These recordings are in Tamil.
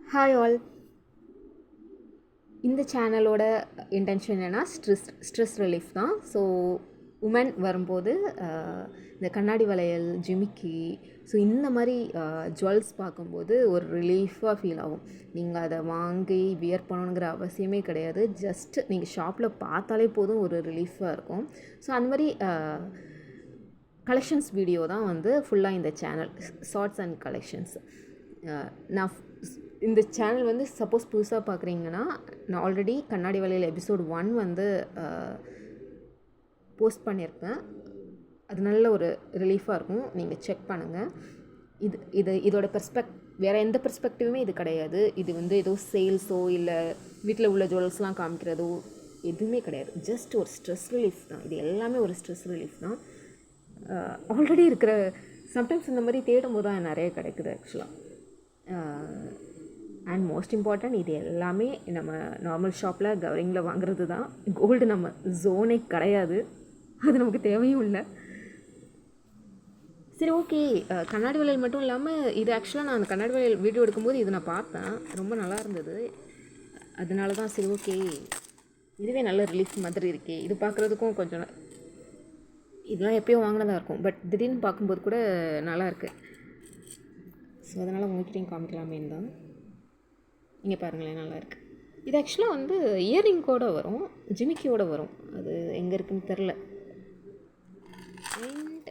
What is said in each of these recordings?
Hi all. இந்த சேனலோட இன்டென்ஷன் என்னென்னா ஸ்ட்ரெஸ் ரிலீஃப் தான். ஸோ உமன் வரும்போது இந்த கண்ணாடி வளையல், ஜிமிக்கி, ஸோ இந்த மாதிரி ஜுவல்ஸ் பார்க்கும்போது ஒரு ரிலீஃபாக ஃபீல் ஆகும். நீங்கள் அதை வாங்கி வியர் பண்ணணுங்கிற அவசியமே கிடையாது. ஜஸ்ட் நீங்கள் ஷாப்பில் பார்த்தாலே போதும், ஒரு ரிலீஃபாக இருக்கும். ஸோ அந்த மாதிரி கலெக்ஷன்ஸ் வீடியோ தான் வந்து ஃபுல்லாக இந்த சேனல், ஷார்ட்ஸ் அண்ட் கலெக்ஷன்ஸ். நான் இந்த சேனல் வந்து சப்போஸ் புதுசாக பார்க்குறீங்கன்னா, நான் ஆல்ரெடி கண்ணாடி வளையல் எபிசோட் 1 வந்து போஸ்ட் பண்ணியிருப்பேன். அது நல்ல ஒரு ரிலீஃபாக இருக்கும், நீங்கள் செக் பண்ணுங்கள். இதோட வேறு எந்த பெர்ஸ்பெக்டிவுமே இது கிடையாது. இது வந்து ஏதோ சேல்ஸோ இல்லை வீட்டில் உள்ள ஜுவல்ஸ்லாம் காமிக்கிறதோ எதுவுமே கிடையாது. ஜஸ்ட் ஒரு ஸ்ட்ரெஸ் ரிலீஃப் தான். இது எல்லாமே ஒரு ஸ்ட்ரெஸ் ரிலீஃப் தான். ஆல்ரெடி இருக்கிற சம்டைம்ஸ் இந்த மாதிரி தேடும் போது தான் நிறைய கிடைக்குது ஆக்சுவலாக. அண்ட் மோஸ்ட் இம்பார்ட்டன்ட், இது எல்லாமே நம்ம நார்மல் ஷாப்பில் கவரிங்கில் வாங்குறது தான். கோல்டு நம்ம ஜோனே கிடையாது, அது நமக்கு தேவையும் இல்லை. சரி, ஓகே. கண்ணாடி வளையல் மட்டும் இல்லாமல் இது ஆக்சுவலாக நான் அந்த கண்ணாடி வளையல் வீடியோ எடுக்கும்போது இது நான் பார்த்தேன், ரொம்ப நல்லா இருந்தது. அதனால தான் சரி ஓகே, இதுவே நல்ல ரிலீஃப் மாதிரி இருக்கே. இது பார்க்குறதுக்கும் கொஞ்சம் இதெல்லாம் எப்போயும் வாங்கினதாக இருக்கும், பட் திடீர்னு பார்க்கும்போது கூட நல்லாயிருக்கு. ஸோ அதனால் உங்கள்கிட்டையும் காமிக்கலாமேன்னு தான். இங்கே பாருங்களேன், நல்லாயிருக்கு. இது ஆக்சுவலாக வந்து இயரிங்கோடு வரும், ஜிமிக்கியோடு வரும். அது எங்கே இருக்குதுன்னு தெரில. அண்ட்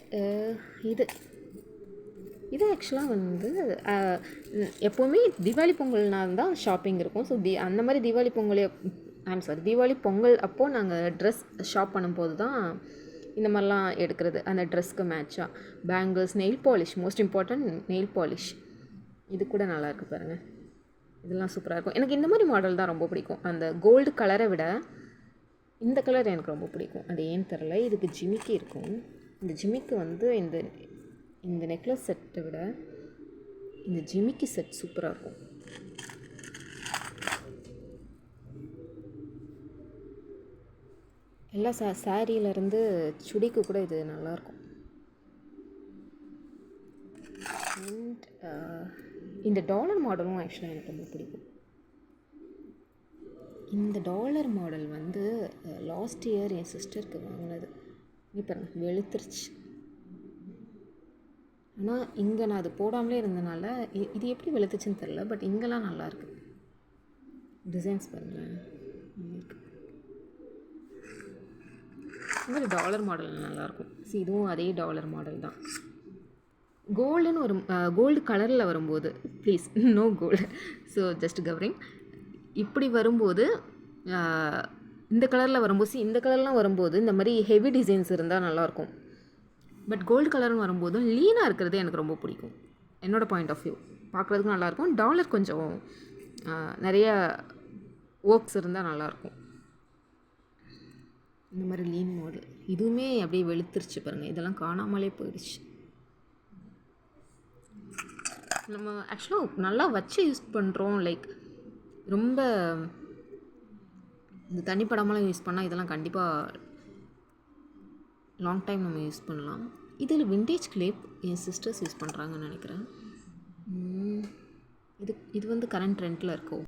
இது ஆக்சுவலாக வந்து எப்போவுமே தீபாவளி பொங்கல்னால் தான் ஷாப்பிங் இருக்கும். ஸோ அந்த மாதிரி தீபாவளி பொங்கல் அப்போது நாங்கள் ட்ரெஸ் ஷாப் பண்ணும்போது தான் இந்த மாதிரிலாம் எடுக்கிறது. அந்த ட்ரெஸ்க்கு மேட்சாக bangles, nail polish, most important nail polish. இது கூட நல்லாயிருக்கு பாருங்கள், இதெல்லாம் சூப்பராக இருக்கும். எனக்கு இந்த மாதிரி மாடல் தான் ரொம்ப பிடிக்கும். அந்த கோல்டு கலரை விட இந்த கலர் எனக்கு ரொம்ப பிடிக்கும், அது ஏன்னு தெரில. இதுக்கு ஜிமிக்கி இருக்கும். இந்த ஜிமிக்கி வந்து இந்த நெக்லஸ் செட்டை விட இந்த ஜிமிக்கி செட் சூப்பராக இருக்கும். எல்லா சாரியிலேருந்து சுடிக்கு கூட இது நல்லாயிருக்கும். அண்ட் இந்த டாலர் மாடலும் ஆக்சுவலாக எனக்கு ரொம்ப பிடிக்கும். இந்த டாலர் மாடல் வந்து லாஸ்ட் இயர் என் சிஸ்டருக்கு வாங்கினது. இப்போ வெளுத்துருச்சு. ஆனால் இங்கே நான் அது போடாமலே இருந்தனால இது எப்படி வெளுத்துச்சுன்னு தெரில, பட் இங்கெல்லாம் நல்லாயிருக்கு. டிசைன்ஸ் பாருங்களேன், நல்லாயிருக்கு. இந்த மாதிரி டாலர் மாடல் நல்லாயிருக்கும். ஸோ இதுவும் அதே டாலர் மாடல் தான். கோல்டுன்னு ஒரு கோல்டு கலரில் வரும்போது, please no gold, so just covering. இப்படி வரும்போது இந்த கலரில் வரும்போது, இந்த கலர்லாம் வரும்போது இந்த மாதிரி ஹெவி டிசைன்ஸ் இருந்தால் நல்லாயிருக்கும். பட் கோல்டு கலர்னு வரும்போது லீனாக இருக்கிறது எனக்கு ரொம்ப பிடிக்கும். என்னோடய பாயிண்ட் ஆஃப் வியூ பார்க்குறதுக்கும் நல்லாயிருக்கும். டாலர் கொஞ்சம் நிறைய ஒர்க்ஸ் இருந்தால் நல்லாயிருக்கும். இந்த மாதிரி லீன் மாடல் இதுவுமே அப்படியே வெளுத்துருச்சு பாருங்கள், இதெல்லாம் காணாமலே போயிடுச்சு. நம்ம ஆக்சுவலாக நல்லா வச்சு யூஸ் பண்ணுறோம். லைக் ரொம்ப இந்த தண்ணிப்படமெல்லாம் யூஸ் பண்ணால் இதெல்லாம் கண்டிப்பாக லாங் டைம் நம்ம யூஸ் பண்ணலாம். இதில் விண்டேஜ் கிளிப் என் சிஸ்டர்ஸ் யூஸ் பண்ணுறாங்கன்னு நினைக்கிறேன். இது வந்து கரண்ட் ட்ரெண்டில் இருக்கும்.